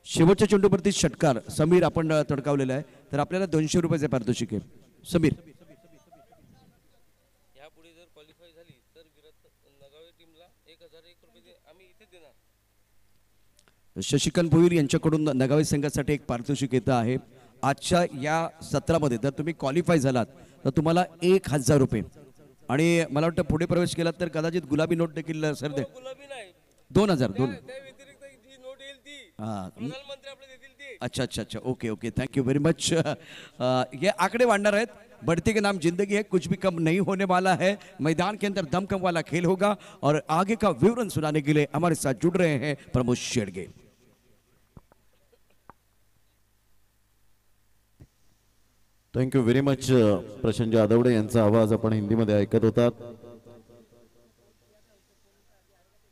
शेवटच्या चेंडूवरती षटकार समीर आपण तडकावलेला आहे, तर आपल्याला 200 रुपयाचे पारितोषिक आहे. समीर यापुढे जर क्वालिफाय झाली तर विराट नगावे टीमला 1001 रुपये आम्ही इथे देणार. शशिकांत भोईर यांच्याकडून नगावे संघासाठी एक पारितोषिक येतं आहे. आजच्या या सत्रामध्ये जर तुम्ही क्वालिफाय झालात तर तुम्हाला 1000 रुपये, आणि मला वाटतं पुढे प्रवेश केलात तर कदाचित गुलाबी नोट देखील सर दे. गुलाबी नाही, 2000 2. त्या व्यतिरिक्त जी नोट येईल ती हां, प्रधानमंत्री आपले देतील ती. अच्छा अच्छा अच्छा, okay okay, thank you very much. ये आंकड़े वांडर है. बढ़ती के नाम जिंदगी है, कुछ भी कम नहीं होने वाला है. मैदान के अंदर दमकम वाला खेल होगा और आगे का विवरण सुनाने के लिए हमारे साथ जुड़ रहे हैं Pramod Shedge. Thank you very much. Prashant Jadhavde यांचा आवाज आपण हिंदीमध्ये ऐकत होतात.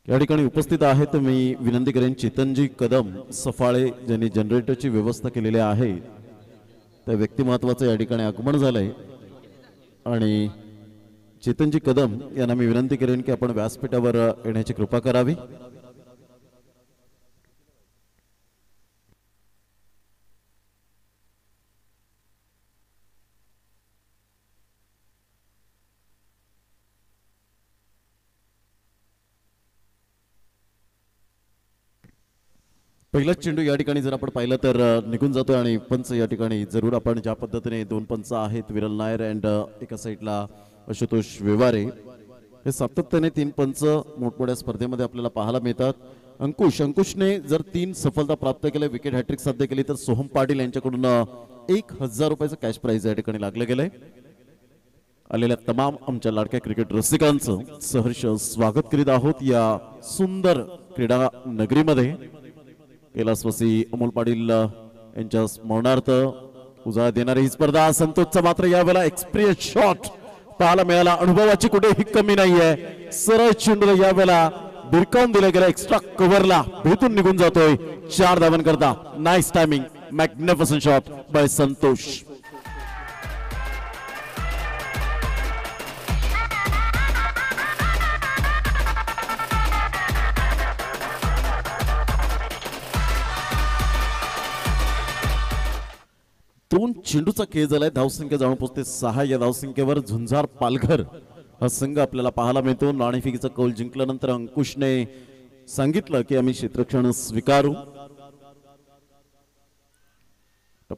या ठिकाणी उपस्थित आहेत, मी विनंती करेन चेतनजी कदम सफाळे ज्यांनी जनरेटरची व्यवस्था केलेली आहे त्या व्यक्तिमत्वाचं या ठिकाणी आगमन झालंय, आणि चेतनजी कदम यांना मी विनंती करेन की आपण व्यासपीठावर येण्याची कृपा करावी. पहिलाच चेंडू या ठिकाणी जर आपण पाहिलं तर निघून जातोय, आणि पंच या ठिकाणी जरूर आपण ज्या पद्धतीने 2 पंच आहेत, विरल नायर अँड एका साईडला आशुतोष व्यवहारे, हे सातत्याने 3 पंच मोठमोठ्या स्पर्धेमध्ये आपल्याला पाहायला मिळतात. अंकुशने जर 3 सफलता प्राप्त केल्या, विकेट हॅट्रिक साध्य केली, तर सोहम पाटील यांच्याकडून 1000 रुपयाचं कॅश प्राइज या ठिकाणी लागलं गेलंय. आलेल्या तमाम आमच्या लाडक्या क्रिकेट रसिकांचं सहर्ष स्वागत करीत आहोत या सुंदर क्रीडा नगरीमध्ये. कैलासवासी अमोल पाटील यांच्या स्मरणार्थ उजाळा देणारी ही स्पर्धा. संतोषचा मात्र यावेळेला एक्सपिरियन्स शॉट पाहायला मिळाला, अनुभवाची कुठेही कमी नाहीये. सरळ चेंडूला यावेळेला भिरकावून दिला गेला, एक्स्ट्रा कव्हरला भेटून निघून जातोय. 4 धावन करता. Nice timing, magnificent shot bye Santosh. दोन चेंडूचा खेळ झालाय. धावसंख्या जाऊन पोहोचते 6. या धावसंख्येवर झुंजार पालघर हा संघ आपल्याला पाहायला मिळतो. नाणेफेकीचा कौल जिंकल्यानंतर अंकुशने सांगितलं की आम्ही क्षेत्ररक्षण स्वीकारू.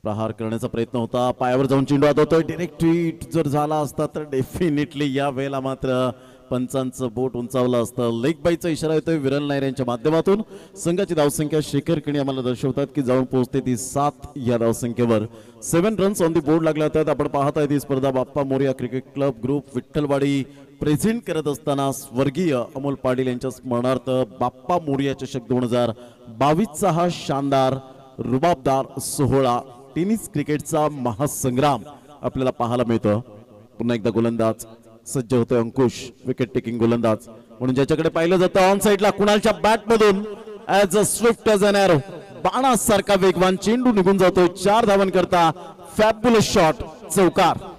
प्रहार करण्याचा प्रयत्न होता, पायावर जाऊन चेंडू आत होतोय. डायरेक्ट हिट जर झाला असता तर डेफिनेटली या वेळेला मात्र पंचांचं बोट उंचावलं असतं. लेग बाईचा इशारा येतोय विरल नायर यांच्या माध्यमातून. संघाची धावसंख्या शेखर किणी आम्हाला दर्शवतात की जाऊन पोहोचते ती 7. या धावसंख्येवर 7 रन्स ऑन दी बोर्ड लागल्या होत्या. आपण पाहताय ती स्पर्धा Bappa Morya cricket club group Vitthalwadi present करत असताना स्वर्गीय अमोल पाटील यांच्या स्मरणार्थ बाप्पा मोरया चषक 2022चा हा शानदार रुबाबदार सोहळा, टेनिस क्रिकेटचा महासंग्राम आपल्याला पाहायला मिळतं. पुन्हा एकदा गोलंदाज सज्ज होतोय अंकुश, विकेट टेकिंग गोलंदाज म्हणून ज्याच्याकडे पाहिलं जातं. ऑन साइडला कुणालच्या बॅट मधून as a swift as an arrow बाणासारखा वेगवान चेंडू निघून जातोय. 4 धावन करता. फॅब्युलस शॉट, चौकार.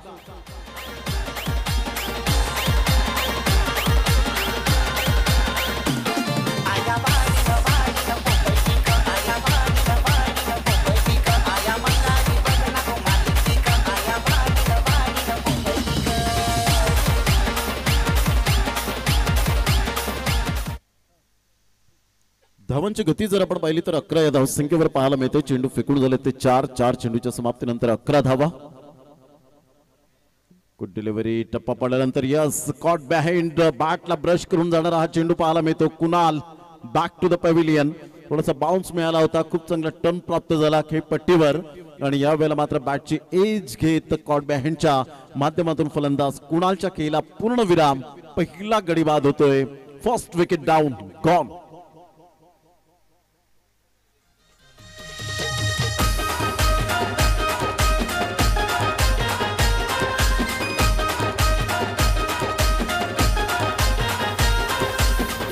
धावांची गती जर आपण पाहिली तर 11 या धावसंख्येवर पाहायला मिळते. चेंडू फेकून झाले ते 4 चेंडूच्या समाप्तीनंतर 11 धावा. गुड डिलिव्हरी, टप्पा पडल्यानंतर यस कॉट बिहाइंड बॅटला ब्रश करून जाणारा हा चेंडू पाहायला मिळतो. Kunal back to the pavilion. थोडासा बाउन्स मिळाला होता, खूप चांगला टर्न प्राप्त झाला खेळपट्टीवर, आणि या वेळेला मात्र बॅटची एज घेत कॉट बिहाइंडच्या माध्यमातून फलंदाज कुणालच्या खेळीला पूर्ण विराम. पहिला गडी बाद होतोय. First wicket down, gone.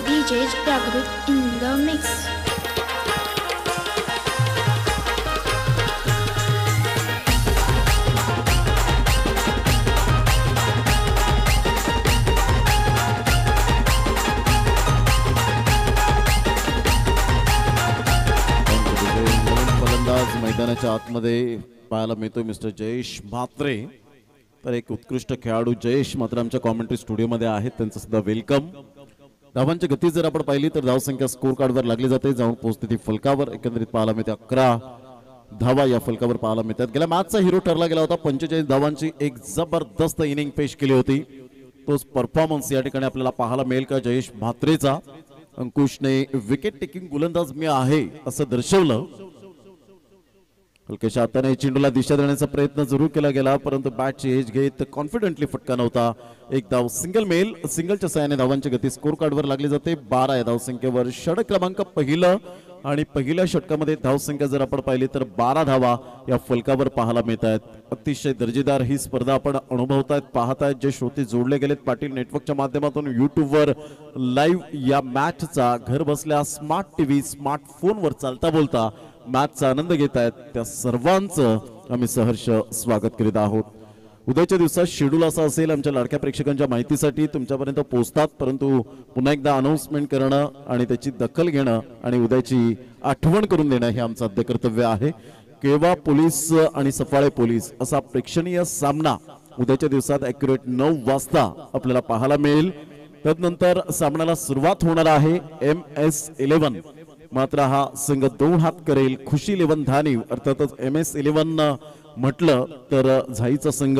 DJ's Prakrut in the mix. मैदानाच्या आतमध्ये पाहायला मिळतोय मिस्टर जयेश म्हात्रे. तर एक उत्कृष्ट खेळाडू जयेश मात्र आमच्या कॉमेंट्री स्टुडिओमध्ये आहेत, त्यांचं सुद्धा वेलकम. धावांची गती जर आपण पाहिली तर धावसंख्या स्कोर कार्डवर लागली जाते, जाऊन पोहोचते ती फलकावर. एकंदरीत पाहायला मिळते 11 धावा या फलकावर पाहायला मिळतात. गेल्या मॅचचा हिरो ठरला गेला होता. 45 धावांची एक जबरदस्त इनिंग पेश केली होती. तोच परफॉर्मन्स या ठिकाणी आपल्याला पाहायला मिळेल का जयेश म्हात्रेचा. अंकुशने विकेट टेकिंग गोलंदाज मी आहे असं दर्शवलं. हलक्याच्या हाताने चेंडूला दिशा देण्याचा प्रयत्न जरूर केला गेला, परंतु बॅटची एज घेत कॉन्फिडेंटली फटका नव्हता. एक धाव सिंगल मेल. सिंगलच्या सहाय्याने धावांची गती स्कोर कार्डवर लागली जाते. 12 या धावसंख्येवर. षटक क्रमांक पहिलं आणि पहिल्या षटकामध्ये धावसंख्या जर आपण पाहिली तर 12 धावा या फलकावर पाहायला मिळत आहेत. अतिशय दर्जेदार ही स्पर्धा आपण अनुभवतायत, पाहतायत. जे श्रोते जोडले गेलेत पाटील नेटवर्कच्या माध्यमातून युट्यूबवर लाईव्ह या मॅचचा घर बसल्या स्मार्ट टीव्ही स्मार्टफोनवर चालता बोलता मॅचचा आनंद घेत आहेत, त्या सर्वांचं आम्ही सहर्ष स्वागत करीत आहोत. उद्याच्या दिवसात शेड्यूल असा असेल आमच्या लाडक्या प्रेक्षकांच्या माहितीसाठी तुमच्यापर्यंत पोहोचतात, परंतु पुन्हा एकदा अनाउन्समेंट करणं आणि त्याची दखल घेणं आणि उद्याची आठवण करून देणं हे आमचं आद्य कर्तव्य आहे. केळवा पोलीस आणि सफाळे पोलीस असा प्रेक्षणीय सामना उद्याच्या दिवसात ॲक्युरेट 9 वाजता आपल्याला पाहायला मिळेल. त्यानंतर सामन्याला सुरुवात होणार आहे MS11. मात्र हा संघ 2 हात करेल. खुशी 11 धानीव अर्थातच MS11 म्हटलं तर झाईचा संघ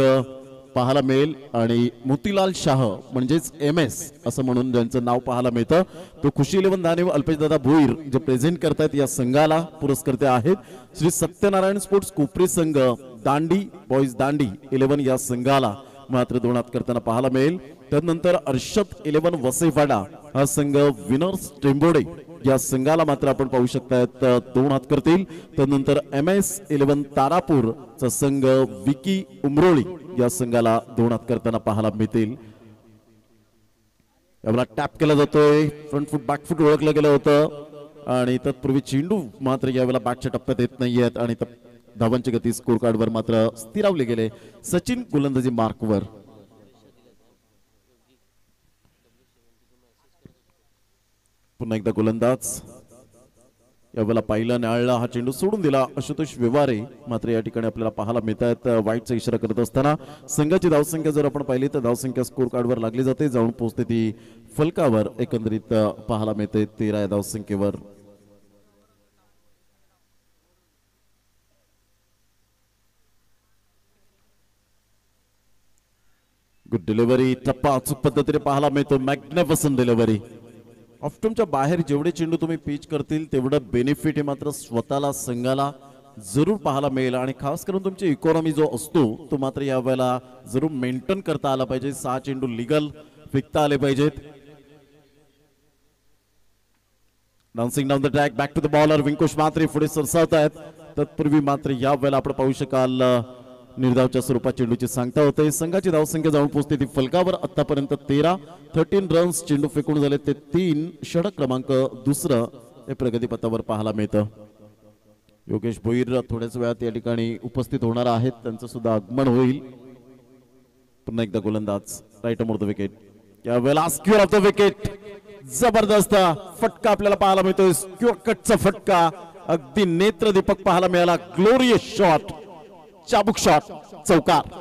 पाहायला मिळेल आणि मोतीलाल शाह म्हणजेच MS असं म्हणून ज्यांचं नाव पाहायला मिळतं तो खुशी 11 धानीव अल्पेशदादा भोईर जे प्रेझेंट करतायत या संघाला पुरस्कर्ते आहेत. श्री सत्यनारायण स्पोर्ट्स कोपरी संघ दांडी बॉईज दांडी 11 या संघाला मात्र 2 हात करताना पाहायला मिळेल. त्यानंतर अर्षद 11 वसईपाडा हा संघ विनर्स टेंबोडे या संघाला मात्र आपण पाहू शकतायत 2 हात करतील. त्यानंतर MS11 तारापूर चा संघ विकी उमरोळी या संघाला 2 हात करताना पाहायला मिळतील. याला टॅप केला जातोय. फ्रंट फूट बॅक फूट ओळखलं गेलं होतं आणि तत्पूर्वी चेंडू मात्र यावेळेला बॅटच्या टप्प्यात येत नाहीयेत आणि धावांची गती स्कोर कार्डवर मात्र स्थिरावली गेले. सचिन गोलंदाजी मार्कवर. पुन्हा एकदा गोलंदाज यावेळेला पाहिला न्याळला हा चेंडू सोडून दिला आशुतोष व्यवहारे. मात्र या ठिकाणी आपल्याला पाहायला मिळत आहेत वाईटचा इशारा करत असताना संघाची धावसंख्या जर आपण पाहिली तर धावसंख्या स्कोर कार्डवर लागली जाते, जाऊन पोहोचते ती फलकावर. एकंदरीत पाहायला मिळते 13 या धावसंख्येवर. Good delivery. टप्पा अचूक पद्धतीने पाहायला मिळतो. Magnificent delivery. ऑफ्टमच्या बाहेर जेवढे चेंडू तुम्ही पिच करतील तेवढं बेनिफिट हे मात्र स्वतःला संघाला जरूर पाहायला मिळेल आणि खास करून तुमची इकॉनॉमी जो असतो तो मात्र या वेळेला जरूर मेंटेन करता आला पाहिजे. 6 चेंडू लिगल फेकता आले पाहिजेत. Dancing down the track back to the bowler Vinkush Mhatre पुढे सरसावत आहेत. तत्पूर्वी मात्र या वेळेला आपण पाहू शकाल निर्धावच्या स्वरूपात चेंडूची सांगता होते. संघाची धावसंख्या जाऊन पोहोचते ती फलकावर. आतापर्यंत 13 रन्स चेंडू फेकून झाले ते 3. षटक क्रमांक 2 हे प्रगतीपथावर पाहायला मिळतं. योगेश भोईर थोड्याच वेळात या ठिकाणी उपस्थित होणार आहेत, त्यांचं सुद्धा आगमन होईल. पुन्हा एकदा गोलंदाज राईट अमोर द विकेट. यावेळेला स्क्वेअर ऑफ द विकेट. जबरदस्त फटका आपल्याला पाहायला मिळतोय. स्क्वेअर कटचा फटका अगदी नेत्रदीपक पाहायला मिळाला. ग्लोरियस शॉट, चाबुक शॉट, चौकार.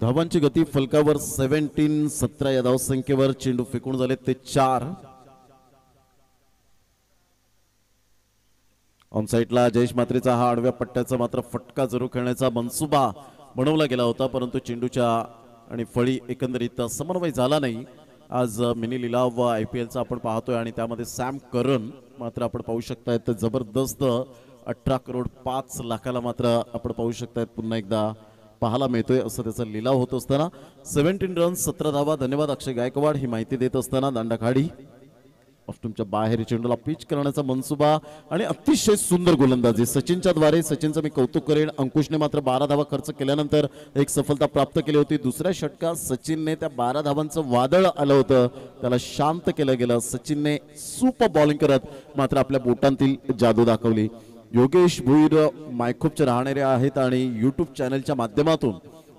धावांची गती फलकावर 17 या धावसंख्येवर. चेंडू फेकून झाले ते 4. ऑन साईडला जयेश म्हात्रेचा हा आडव्या पट्ट्याचा मात्र फटका जरूर खेळण्याचा मनसुबा बनवला गेला होता, परंतु चेंडूच्या आणि फळी एकंदरीत समन्वय झाला नाही. आज मिनी लिलाव IPLचा आपण पाहतोय आणि त्यामध्ये सॅम करन मात्र आपण पाहू शकतायत जबरदस्त 18 करोड 5 लाखाला मात्र आपण पाहू शकतायत पुन्हा एकदा पाहायला मिळतोय असं त्याचा लिलाव होत असताना. 17 रन्स 17 धावा. धन्यवाद अक्षय गायकवाड ही माहिती देत असताना. दांडाखाडी ऑफ्टूमच्या बाहेर चेंडूला पिच करण्याचा मनसुबा आणि अतिशय सुंदर गोलंदाजी सचिनच्या द्वारे. सचिनचं मी कौतुक करेन. अंकुशने मात्र 12 धावा खर्च केल्यानंतर एक सफलता प्राप्त केली होती. दुसऱ्या षटकात सचिनने त्या 12 धावांचं वादळ आलं होतं त्याला शांत केलं गेलं. सचिनने सुपर बॉलिंग करत मात्र आपल्या बोटांतील जादू दाखवली. योगेश भुईर मायखोपचे राहणारे आहेत आणि यूट्यूब चॅनलच्या माध्यमातून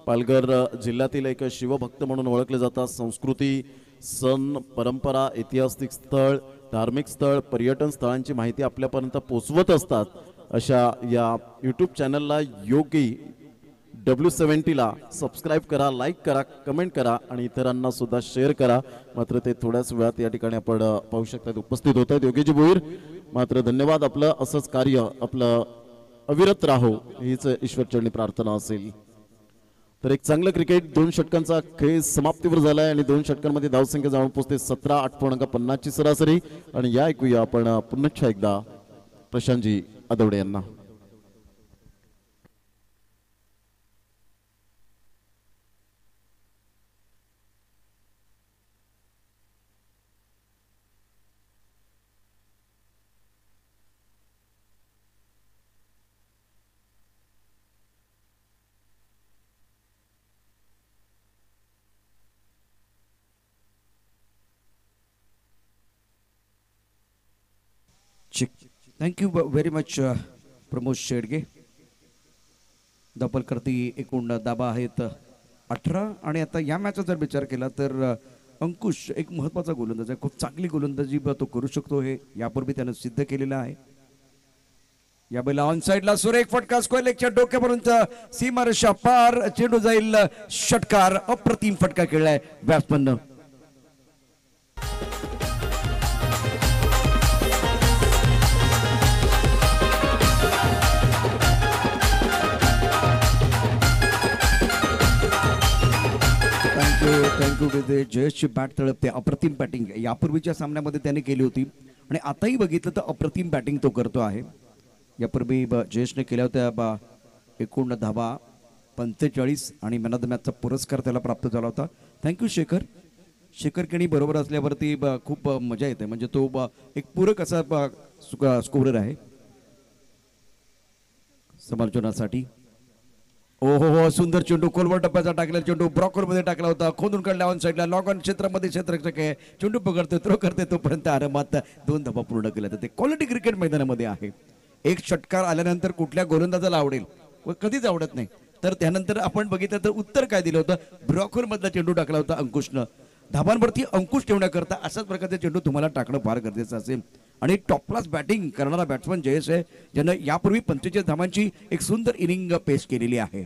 पालघर जिल्ह्यातील एक शिवभक्त म्हणून ओळखले जातात. संस्कृती, सण, परंपरा, ऐतिहासिक स्थळ, धार्मिक स्थळ, पर्यटन स्थळांची माहिती आपल्यापर्यंत पोहोचवत असतात. अशा या यूट्यूब चॅनलला योगी W70ला सबस्क्राईब करा, लाईक करा, कमेंट करा आणि इतरांना सुद्धा शेअर करा. मात्र ते थोड्याच वेळात या ठिकाणी आपण पाहू शकतात उपस्थित होत आहेत. योगीजी भोईर मात्र धन्यवाद. आपलं असंच कार्य आपलं अविरत राहो हीच ईश्वरचरणी प्रार्थना असेल. तर एक चांगलं क्रिकेट 2 षटकांचा खेळ समाप्तीवर झालाय आणि 2 षटकांमध्ये धावसंख्या जाऊन पोहोचते 17, 8.50 ची सरासरी. आणि या ऐकूया आपण पुन्हा एकदा प्रशांतजी आदवडे यांना. Thank you very much Pramod Shedge. दपलकरती एकूण धाबा आहेत 18 आणि आता या मॅचचा जर विचार केला तर अंकुश एक महत्त्वाचा गोलंदाज आहे. खूप चांगली गोलंदाजी तो करू शकतो हे यापूर्वी त्यानं सिद्ध केलेलं आहे. या बैला ऑन साइडला सुरेख फटका स्क्वेअर लेगच्या डोक्यापर्यंत सीमारेषा पार चेंडू जाईल षटकार. अप्रतिम फटका खेळलाय बॅट्समननं. Thank you जयेशची bat तळपते. अप्रतिम बॅटिंग यापूर्वीच्या सामन्यामध्ये त्याने केली होती आणि आताही बघितलं तर अप्रतिम बॅटिंग तो करतो आहे. यापूर्वी जयेशने केल्या होत्या एकूण धावा 45 आणि मॅन ऑफ द मॅचचा पुरस्कार त्याला प्राप्त झाला होता. थँक्यू शेखर. शेखर केणी बरोबर असल्यावरती खूप मजा येते. म्हणजे तो एक पूरक असा स्कोरर आहे समालोचनासाठी. ओ हो सुंदर चेंडू कोलवर टप्प्याचा टाकलेला चेंडू ब्रॉकर मध्ये टाकला होता. खोदून काढला ऑन साईडला. लॉग ऑन क्षेत्रामध्ये क्षेत्ररक्षक आहे. चेंडू पकडतो थ्रो करते तोपर्यंत आरामात 2 धावा पूर्ण केल्या जाते. क्वालिटी क्रिकेट मैदानामध्ये आहे. एक षटकार आल्यानंतर कुठल्या गोलंदाजाला आवडेल व कधीच आवडत नाही. तर त्यानंतर आपण बघितलं तर उत्तर काय दिलं होतं. ब्रॉकर मधला चेंडू टाकला होता अंकुशनं. धाबांवरती अंकुश ठेवण्याकरता अशाच प्रकारचे चेंडू तुम्हाला टाकणं फार गरजेचं असेल. आणि टॉप क्लास बॅटिंग करणारा बॅट्समन जयेश आहे ज्यानं यापूर्वी 45 धावांची एक सुंदर इनिंग पेश केलेली आहे.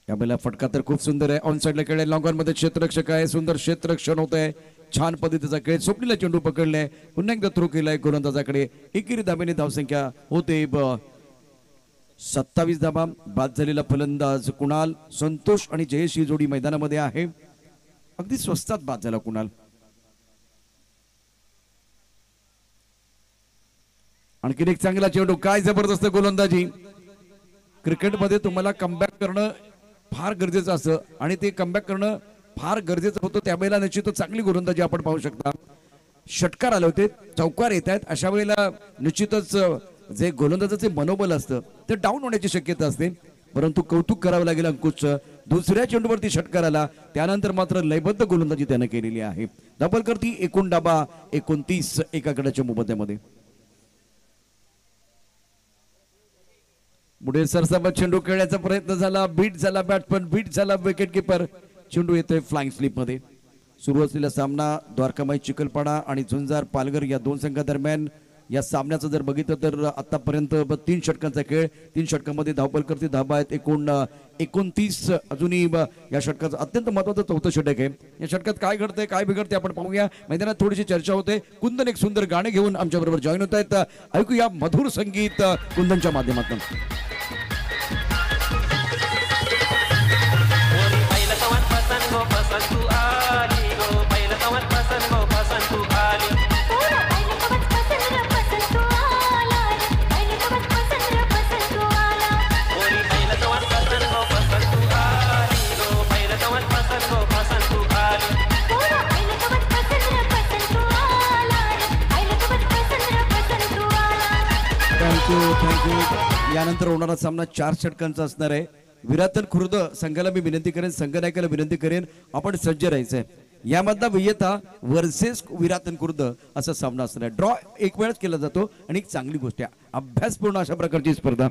यावेळेला फटका तर खूप सुंदर आहे. ऑन साइडला खेळ लॉंग ऑन मध्ये क्षेत्ररक्षक आहे. सुंदर क्षेत्ररक्षण होत आहे. छान पद्धतीचा खेळ. स्वप्नीला चेंडू पकडलाय. पुन्हा एकदा थ्रो केलाय गोलंदाजाकडे. एकेरी धाब्याने धावसंख्या होते 27 धाबा. बाद झालेला फलंदाज कुणाल. संतोष आणि जयेश ही जोडी मैदानामध्ये आहे. अगदी स्वस्तात बाद झाला कुणाल. आणखीन एक चांगला चेंडू. काय जबरदस्त गोलंदाजी. क्रिकेटमध्ये तुम्हाला कमबॅक करणं फार गरजेचं असतं आणि ते कमबॅक करणं फार गरजेचं होतं. त्यावेळेला निश्चितच चांगली गोलंदाजी आपण पाहू शकता. षटकार आले होते, चौकार येत आहेत. अशा वेळेला निश्चितच जे गोलंदाजाचे मनोबल असतं ते डाऊन होण्याची शक्यता असते. परंतु कौतुक करावं लागेल अंकुशचं. दुसऱ्या चेंडूवरती षटकार आला त्यानंतर मात्र लयबद्ध गोलंदाजी त्यानं केलेली आहे. दबलकरती एकूण डाबा 29 एका गडाच्या मोबदल्यामध्ये. पुढे सरसाबत चेंडू खेळण्याचा प्रयत्न झाला. बीट झाला बॅट्समन, बीट झाला विकेट किपर. चेंडू येतोय फ्लाइंग स्लिप मध्ये. सुरू असलेला सामना द्वारकामाई चिखलपाडा आणि झुंजार पालघर या 2 संघादरम्यान. या सामन्याचं जर बघितलं तर आतापर्यंत 3 षटकांचा खेळ. 3 षटकांमध्ये धावपलकरती धाबा आहेत एकूण 29. अजूनही या षटकाचं अत्यंत महत्वाचं 4थं षटक आहे. या षटकात काय घडतंय काय बिघडते आपण पाहूया. मैदानात थोडीशी चर्चा होते. कुंदन एक सुंदर गाणे घेऊन आमच्या बरोबर जॉईन होत आहेत. ऐकूया मधुर संगीत कुंदनच्या माध्यमातून. थँक्यू. यानंतर होणारा सामना 4 षटकांचा असणार आहे. विराटन खुर्द संघाला मी विनंती करेन, संघनायकाला विनंती करेन, आपण सज्ज राहायचंय. यामधला विजेता वर्सेस विराटन खुर्द असा सामना असणार आहे. ड्रॉ एक वेळच केला जातो आणि एक चांगली गोष्ट आहे, अभ्यासपूर्ण अशा प्रकारची स्पर्धा.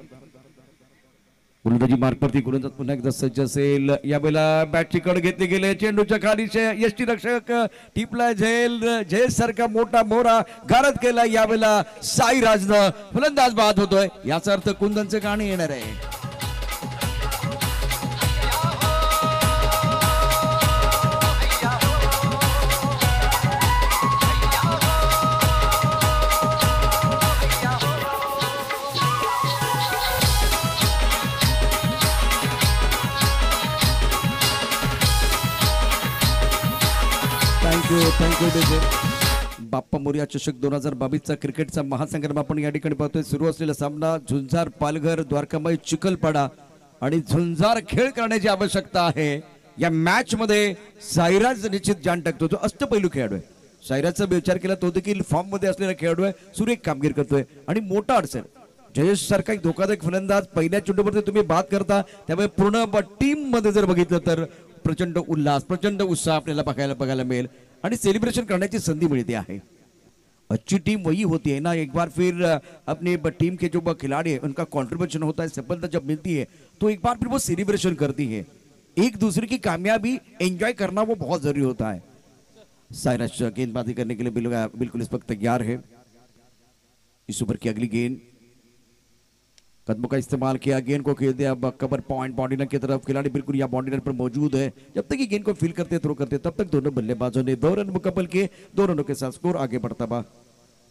गोलंदाजी मार्गवरती गोलंदाज पुन्हा एकदा सज्ज असेल. यावेळेला बॅटची कड घेतली गेले, चेंडूच्या खाली यष्टीरक्षक टिपला झेल झेल सारखा मोठा मोरा गारद केला. यावेळेला साईराजनं फलंदाज बाद होतोय, याचा अर्थ कुंदनचं गाणं येणार आहे. थँक्यू. बाप्पा मोरया चषक 2022चा क्रिकेटचा महासंग्राम आपण या ठिकाणी पाहतोय. सुरू असलेला सामना झुंजार पालघर द्वारकामाई चिखलपाडा आणि झुंजार खेळ करण्याची आवश्यकता आहे. या मॅच मध्ये साईराज निश्चित जाण टाकतो, जो अष्टपैलू खेळाडू आहे. साईराजचा विचार केला तो देखील फॉर्म मध्ये असलेला खेळाडू आहे, सुरेख कामगिरी करतोय आणि मोठा अडचण. जयेश सारखा एक धोकादायक फलंदाज पहिल्या चेंडूवरती तुम्ही बाद करता, त्यामुळे पूर्ण टीम मध्ये जर बघितलं तर प्रचंड उल्हास, प्रचंड उत्साह आपल्याला बघायला मिळेल आणि सेलिब्रेशन करण्याची संधी मिळते आहे. अच्छी टीम वही होती है ना, एक बार फिर अपने टीम के जो खिलाड़ी है उनका कंट्रीब्यूशन होता है, सफलता जब मिलती है तो एक बार फिर वो सेलिब्रेशन करती है. एक दूसरे की कामयाबी एंजॉय करना वो बहुत जरूरी होता है. साइरस गेंदबाजी करने के लिए बिल्कुल इस वक्त तैयार है. इस ओवर की अगली गेंद, कदमों का इस्तेमाल किया, गेंद को खेल दिया कवर पॉइंट बाउंड्री लाइन की तरफ. खिलाड़ी बिल्कुल यहाँ बाउंड्री लाइन पर मौजूद है. जब तक ये गेंद को फील करते थ्रो करते तब तक दोनों बल्लेबाजों ने 2 रन मुकम्मल किए. 2 रनों के साथ स्कोर आगे बढ़ता बा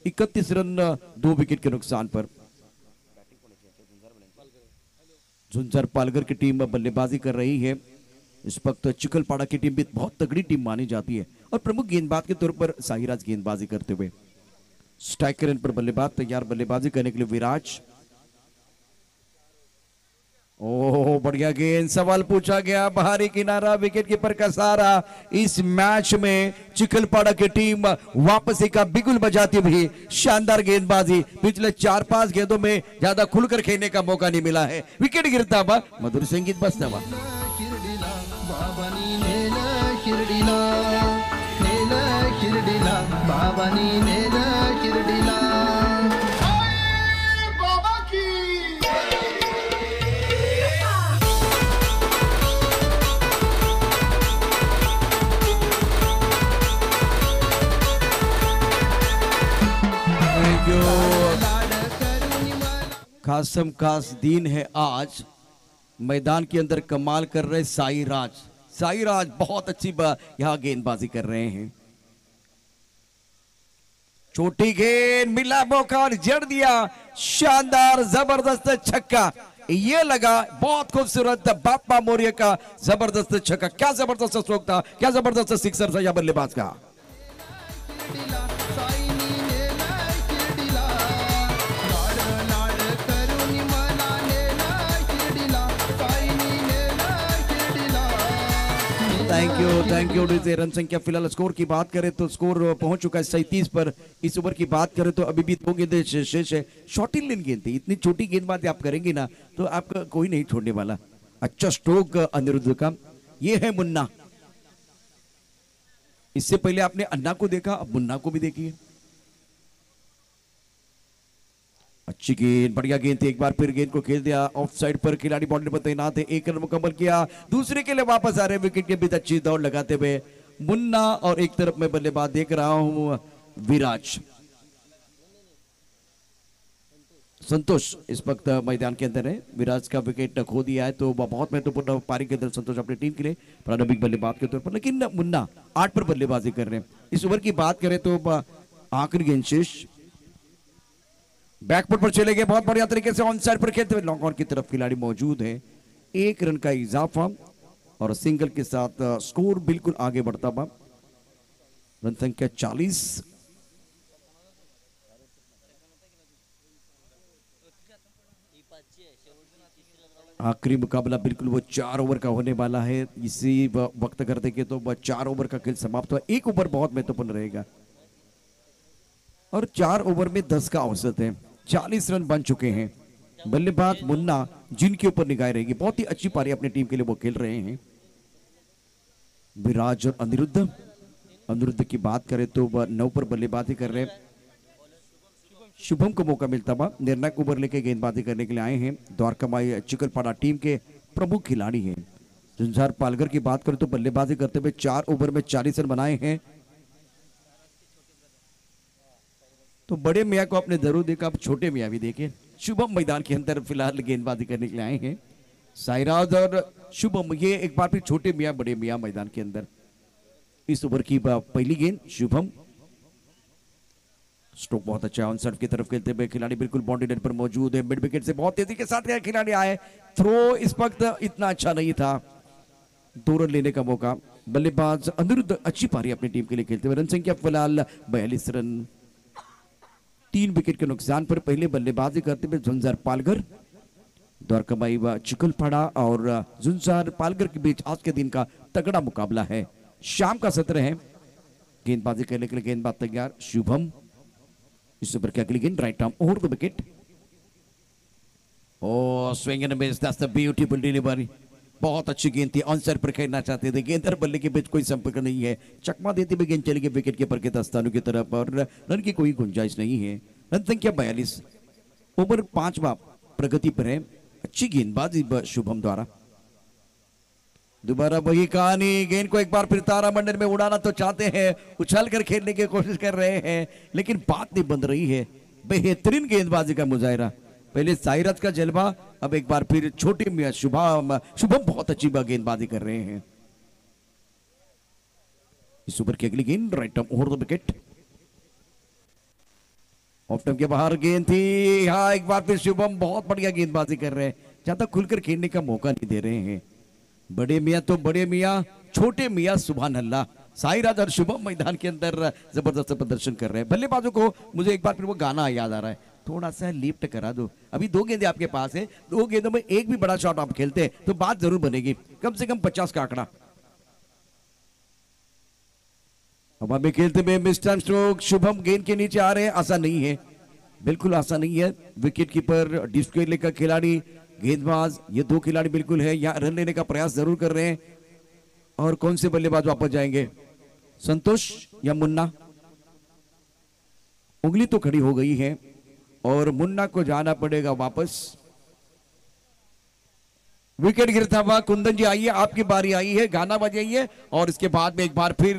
31 रन 2 विकेट के नुकसान पर. झुंझार पालघर की टीम बल्लेबाजी कर रही है. इस वक्त चिखलपाड़ा की टीम भी बहुत तगड़ी टीम मानी जाती है और प्रमुख गेंदबाज के तौर पर साहिराज गेंदबाजी करते हुए. स्ट्राइकर पर बल्लेबाज तैयार बल्लेबाजी करने के लिए विराज. ओह बढ़िया गेंद, सवाल पूछा गया, बाहरी किनारा, विकेट कीपर का सहारा. इस मैच में चिखलपाड़ा की टीम वापसी का बिगुल बजाती हुई शानदार गेंदबाजी. पिछले 4-5 गेंदों में ज्यादा खुलकर खेलने का मौका नहीं मिला है. विकेट गिरता हुआ मधुर संगीत बजता हुआ. खासम खास दिन है आज. मैदान के अंदर कमाल कर रहे साईराज बहुत अच्छी यहां गेंदबाजी कर रहे हैं. छोटी गेंद, मिला मौका और जड़ दिया. शानदार जबरदस्त छक्का ये लगा, बहुत खूबसूरत बाप्पा मोरिया का जबरदस्त छक्का. क्या जबरदस्त स्ट्रोक था, क्या जबरदस्त सिक्सर था या बल्लेबाज का. Thank you. रन संख्या फिलहाल स्कोर की बात करें तो स्कोर पहुंच चुका है 37 पर. इस ओवर की बात करें तो अभी भी 2 गेंदें शेष है. शॉर्ट इन गेंद थी, इतनी छोटी गेंदबाजी आप करेंगे ना तो आपका कोई नहीं छोड़ने वाला. अच्छा स्ट्रोक अनिरुद्ध का. ये है मुन्ना. इससे पहले आपने अन्ना को देखा, अब मुन्ना को भी देखिए. अच्छी गेंद, बढ़िया गेंद थी. एक बार फिर गेंद को खेल दिया ऑफ साइड पर. खिलाड़ी बाउंड्री पर तैनात है. 1 रन मुकम्मल किया. दूसरे के लिए वापस आ रहे विकेट के बीच अच्छी दौड़ लगाते हुए मुन्ना. और एक तरफ मैं बल्लेबाज देख रहा हूं विराज. संतोष इस वक्त मैदान के अंदर है. विराज का विकेट खो दिया है तो वह बहुत महत्वपूर्ण पारी के अंदर संतोष अपनी टीम के लिए प्रारंभिक बल्लेबाज के तौर पर. लेकिन मुन्ना 8 पर बल्लेबाजी कर रहे हैं. इस ओवर की बात करें तो आखिरी गेंद शेष. बैकफुट पर चले गए बहुत बढ़िया तरीके से. ऑन साइड पर खेलते हुए लॉन्ग ऑन की तरफ खिलाड़ी मौजूद है. 1 रन का इजाफा और सिंगल के साथ स्कोर बिल्कुल आगे बढ़ता हुआ. रन संख्या 40. आखिरी मुकाबला बिल्कुल वो 4 ओवर का होने वाला है. इसी वक्त कर देंगे तो 4 ओवर का खेल समाप्त हुआ. 1 ओवर बहुत महत्वपूर्ण रहेगा और 4 ओवर में 10 का औसत है. 40 रन बन चुके हैं। बल्लेबाज मुन्ना जिनके ऊपर निगाह रहेगी, बहुत ही अच्छी पारी अपनी टीम के लिए वो खेल रहे हैं। विराज और अनिरुद्ध की बात करें तो वह 9 पर बल्लेबाजी कर रहे हैं। शुभम को मौका मिलता हुआ निर्णायक ओवर लेके गेंदबाजी करने के लिए आए हैं। द्वारका माई चिकलपाड़ा टीम के प्रमुख खिलाड़ी हैं। झुंझार पालघर की बात करें तो बल्लेबाजी करते हुए 4 ओवर में 40 रन बनाए हैं। तो बड़े मियाँ को आपने जरूर देखा, अब छोटे मियाँ भी देखे। शुभम मैदान के अंदर फिलहाल गेंदबाजी करने के लिए आए हैं। साईराज और शुभम, ये एक बार फिर छोटे मियाँ बड़े मियाँ मैदान के अंदर। इस ओवर की पहली गेंद शुभम, स्ट्रोक बहुत अच्छा ऑन सर्व की तरफ खेलते हुए खिलाड़ी बिल्कुल बाउंड्री लाइन पर मौजूद है। मिड विकेट से बहुत तेजी के साथ खिलाड़ी आए, थ्रो इस वक्त इतना अच्छा नहीं था, 2 रन लेने का मौका। बल्लेबाज अनिरुद्ध अच्छी पारी अपनी टीम के लिए खेलते हुए, रन संख्या फिलहाल 42 रन। 3 विकेट के नुकसान पर पहले बल्लेबाजी करते हुए झुंझार पालघर। द्वारका माई व चिकलपाड़ा और झुंझार पालघर के बीच आज के दिन का तगड़ा मुकाबला है। शाम का सत्र है। गेंदबाजी करने के लिए गेंदबाज तैयार शुभम। इस ओवर की अगली गेंद right arm over the wicket. Oh swing and miss, that's the beautiful delivery. बहुत अच्छी गेंद थी, ऑन साइड पर खेलना चाहते थे, गेंद और बल्ले के बीच कोई संपर्क नहीं है। चकमा देती हुई गेंद चली गई विकेट कीपर के दस्तानों की तरफ और रन की कोई गुंजाइश नहीं है। रन संख्या 42। ओवर 5वां प्रगति पर है। अच्छी गेंदबाजी शुभम द्वारा। दोबारा वही कहानी, गेंद को एक बार फिर तारामंडल में उड़ाना तो चाहते हैं, उछल कर खेलने की कोशिश कर रहे हैं, लेकिन बात नहीं बन रही है। बेहतरीन गेंदबाजी का मुजाहिरा, पहले साईराज का जलवा, अब एक बार फिर छोटे मियां शुभम बहुत अच्छी गेंदबाजी कर रहे हैं। इस ओवर की अगली गेंद right arm over the wicket. Off stump के बाहर गेंद थी। यहाँ एक बार फिर शुभम बहुत बढ़िया गेंदबाजी कर रहे हैं, ज्यादा खुलकर खेलने का मौका नहीं दे रहे हैं। बड़े मियाँ तो बड़े मियाँ, छोटे मियाँ सुभान अल्लाह। साईराज और शुभम मैदान के अंदर जबरदस्त प्रदर्शन कर रहे हैं। बल्लेबाजों को मुझे एक बार फिर वो गाना याद आ रहा है, थोड़ा सा लिफ्ट करा दो। अभी 2 गेंदें आपके पास है, 2 गेंदों में एक भी बड़ा शॉट आप खेलते हैं तो बात जरूर बनेगी, कम से कम 50 का आंकड़ा। हवा में खेलते हुए मिस्टर स्ट्रोक शुभम गेंद के नीचे आ रहे हैं, आसान नहीं है, बिल्कुल आसान नहीं है। विकेट कीपर, डिस्क का खिलाड़ी, गेंदबाज, ये 2 खिलाड़ी बिल्कुल है यहाँ रन लेने का प्रयास जरूर कर रहे हैं। और कौन से बल्लेबाज वापस जाएंगे, संतोष या मुन्ना? उंगली तो खड़ी हो गई है और मुन्ना को जाना पड़ेगा वापस। विकेट गिरता हुआ कुंदन जी आइए, आपकी बारी आई है, गाना बजाइए और इसके बाद में एक बार फिर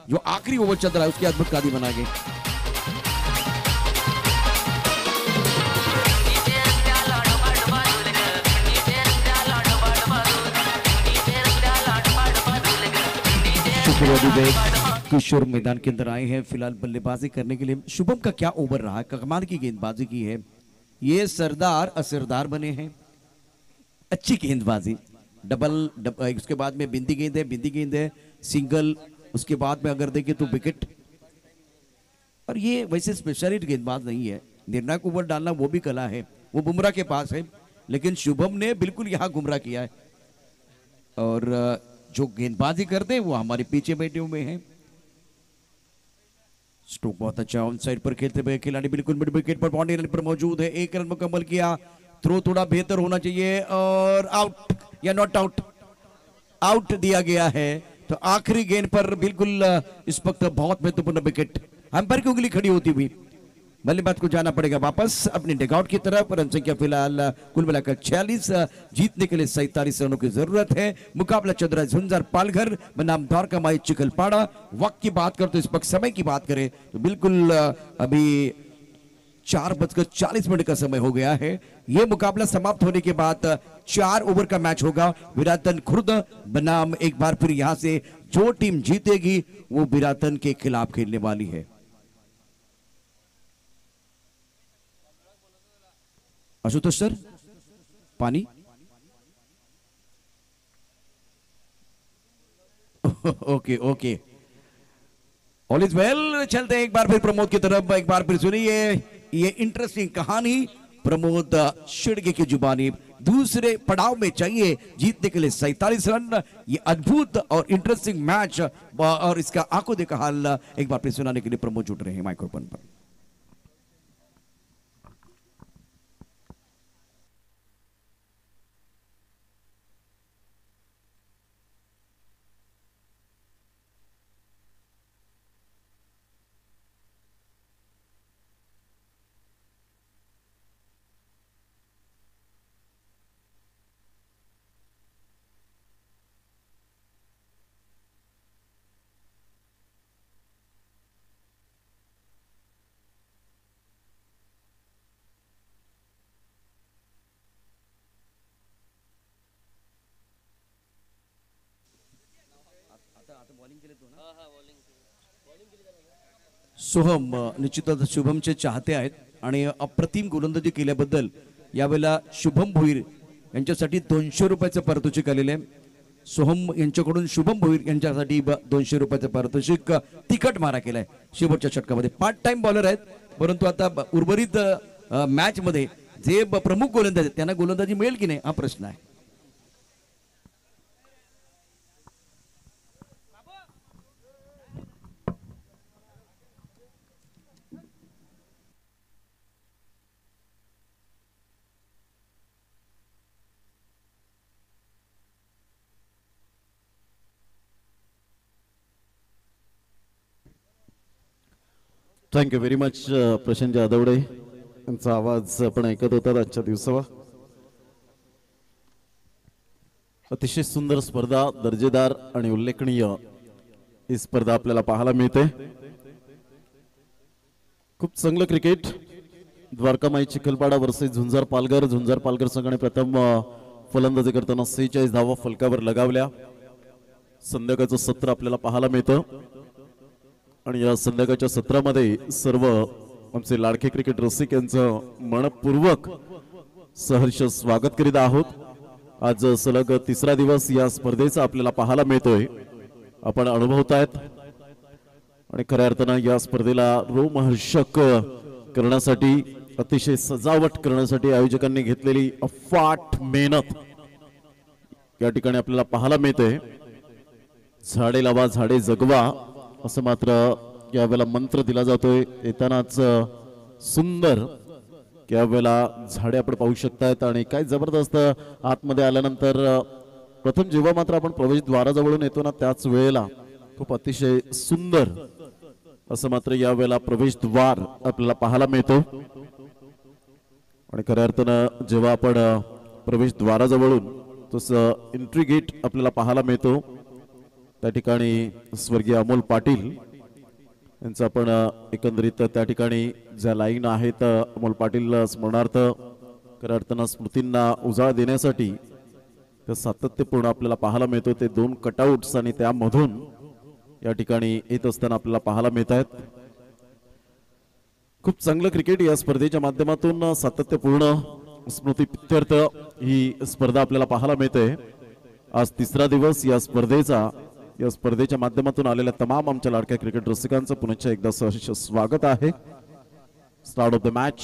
जो आखिरी ओवर चल रहा है उसकी अद्भुत कहानी बनाएंगे। किशोर मैदान के अंदर आए हैं फिलहाल बल्लेबाजी करने के लिए। शुभम का क्या ओवर रहा, कमाल की गेंदबाजी की है। ये सरदार असरदार बने हैं, अच्छी गेंदबाजी। डबल उसके बाद में बिंदी गेंद है, सिंगल, उसके बाद में अगर देखें तो विकेट। और ये वैसे स्पेशलिस्ट गेंदबाज नहीं है, निर्णायक ओवर डालना वो भी कला है, वो बुमराह के पास है, लेकिन शुभम ने बिल्कुल यहाँ गुमराह किया है। और जो गेंदबाजी करते हैं वो हमारे पीछे बैठे हुए हैं। स्ट्रोक बहुत अच्छा ऑन साइड पर खेलते हुए खिलाड़ी बिल्कुल मिड विकेट पर बाउंड्री लाइन पर मौजूद है। 1 रन मुकम्मल किया, थ्रो थोड़ा बेहतर होना चाहिए और आउट या नॉट आउट, आउट दिया गया है। तो आखिरी गेंद पर बिल्कुल इस वक्त बहुत महत्वपूर्ण विकेट, अंपायर की उंगली खड़ी होती हुई। बल्लेबाज को जाना पड़ेगा वापस अपनी डगआउट की तरफ। रन संख्या फिलहाल कुल मिलाकर 46, जीतने के लिए 47 रनों की जरूरत है। मुकाबला चल रहा है झुंझार पालघर बनाम द्वारका माई चिकलपाड़ा। वक्त की बात करें तो इस वक्त समय की बात करें तो बिल्कुल अभी 4:40 का समय हो गया है। यह मुकाबला समाप्त होने के बाद 4 ओवर का मैच होगा। विराटन खुर्द बनाम एक बार फिर यहां से जो टीम जीतेगी वो विराटन के खिलाफ खेलने वाली है। आशुतोष सर, पानी। ओके ओके, ऑल इज वेल। चलते हैं एक बार फिर प्रमोद की तरफ, एक बार फिर सुनिए ये इंटरेस्टिंग कहानी प्रमोद शिड़गे की जुबानी। दूसरे पड़ाव में चाहिए जीतने के लिए 47 रन। ये अद्भुत और इंटरेस्टिंग मैच और इसका आंखों देखा हाल एक बार फिर सुनाने के लिए प्रमोद जुट रहे हैं माइक्रोफोन पर। सोहम निश्चितच शुभमचे चाहते आहेत आणि अप्रतिम गोलंदाजी केल्याबद्दल यावेळेला शुभम भोईर यांच्यासाठी 200 रुपयाचं पारितोषिक आलेले आहे. सोहम यांच्याकडून शुभम भोईर यांच्यासाठी 200 रुपयाचं पारितोषिक तिखट मारा केलाय शेवटच्या षटकामध्ये. पार्ट टाइम बॉलर आहेत, परंतु आता उर्वरित मॅच मध्ये जे प्रमुख गोलंदाज आहेत त्यांना गोलंदाजी मिळेल की नाही हा प्रश्न आहे. Thank you very much Prashant Jadhavde यांचा आवाज आपण ऐकत होतात आजच्या दिवसावा. अतिशय सुंदर स्पर्धा, दर्जेदार आणि उल्लेखनीय ही स्पर्धा आपल्याला पाहायला मिळते. खूप चांगलं क्रिकेट. द्वारकामाई चिखलपाडा वर्सेस झुंजार पालघर. झुंजार पालघर संघाने प्रथम फलंदाजी करताना 46 धावा फलकावर लगावल्या. संध्याकाळचं सत्र आपल्याला पाहायला मिळतं आणि या संध्याकाळच्या सत्रामध्ये सर्व आमचे लाडके क्रिकेट रसिक यांचं मनपूर्वक सहर्ष स्वागत करीत आहोत. आज सलग तिसरा दिवस या स्पर्धेचा आपल्याला पाहायला मिळतोय, आपण अनुभवतायत आणि खऱ्या अर्थानं या स्पर्धेला रोमहर्षक करण्यासाठी, अतिशय सजावट करण्यासाठी आयोजकांनी घेतलेली अफाट मेहनत या ठिकाणी आपल्याला पाहायला मिळते. झाडे लावा झाडे जगवा असं मात्र यावेळेला मंत्र दिला जातोय. येतानाच सुंदर यावेळेला झाडे आपण पाहू शकतायत आणि काय जबरदस्त. आतमध्ये आल्यानंतर प्रथम जेव्हा मात्र आपण प्रवेशद्वाराजवळून येतो ना त्याच वेळेला खूप अतिशय सुंदर असं मात्र यावेळेला प्रवेशद्वार आपल्याला पाहायला मिळतो. आणि खऱ्या अर्थानं जेव्हा आपण प्रवेशद्वाराजवळून तसं एंट्री गेट आपल्याला पाहायला मिळतो, त्या ठिकाणी स्वर्गीय अमोल पाटील यांचं आपण एकंदरीत त्या ठिकाणी ज्या लाईन आहेत अमोल पाटील स्मरणार्थ खऱ्या अर्थानं स्मृतींना उजाळा देण्यासाठी ते सातत्यपूर्ण आपल्याला पाहायला मिळतो. ते 2 कटआउट्स आणि त्यामधून या ठिकाणी येत असताना आपल्याला पाहायला मिळत आहेत. खूप चांगलं क्रिकेट या स्पर्धेच्या माध्यमातून सातत्यपूर्ण स्मृती प्रित्यर्थ ही स्पर्धा आपल्याला पाहायला मिळते. आज तिसरा दिवस या स्पर्धेचा. या स्पर्धेच्या माध्यमातून आलेल्या तमाम आमच्या लाडक्या क्रिकेट रसिकांचं पुन्हा एकदा सहर्ष स्वागत आहे. Start of the match.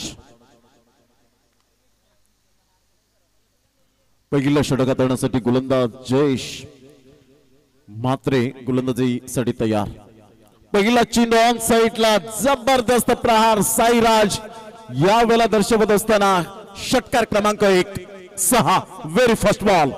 पहिला षटक हाताळण्यासाठी गोलंदाज जयेश म्हात्रे गोलंदाजीसाठी तयार. पहिला चेंडू ऑन साइडला, जबरदस्त प्रहार साईराज यावेळेला दर्शवत असताना षटकार क्रमांक 1-6 व्हेरी फर्स्ट बॉल.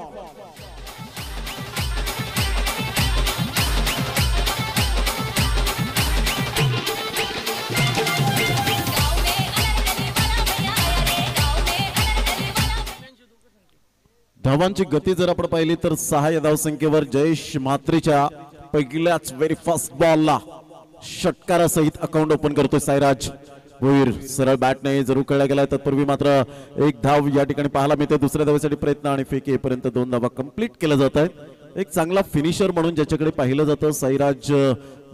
धावांची गती जर आपण पाहिली तर 6 या धावसंख्येवर जयेश म्हात्रेच्या पहिल्याच व्हेरी फर्स्ट बॉलला षटकारासहित अकाउंट ओपन करतोय साईराज भोईर. सरळ बॅटने जरूर खेळला गेलाय, तत्पूर्वी मात्र 1 धाव या ठिकाणी पाहायला मिळते. दुसऱ्या धावेसाठी प्रयत्न आणि फेक येईपर्यंत 2 धावा कंप्लीट केल्या जात आहेत. एक चांगला फिनिशर म्हणून ज्याच्याकडे पाहिलं जातं साईराज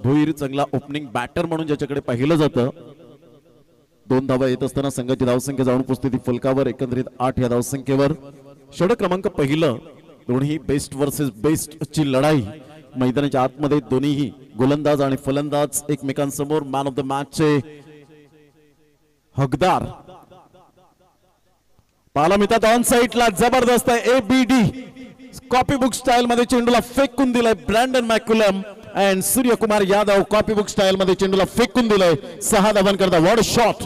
भोईर, चांगला ओपनिंग बॅटर म्हणून ज्याच्याकडे पाहिलं जातं. 2 धावा येत असताना संघाची धावसंख्या जाऊन पोहोचते ती फलकावर एकंदरीत 8 या धावसंख्येवर. षटक क्रमांक पहिलं. दोन्ही बेस्ट वर्सेस बेस्ट ची लढाई मैदानाच्या आतमध्ये. दोन्हीही गोलंदाज आणि फलंदाज एकमेकांसमोर मॅन ऑफ द मॅच चे हकदार पाहायला मिळतात. ऑन साइडला जबरदस्त ABD कॉपी बुक स्टाईल मध्ये चेंडूला फेकून दिलाय Brendon McCullum and Suryakumar Yadav. Copy book style मध्ये चेंडूला फेकून दिलाय. 6 धावांकरता. What a shot.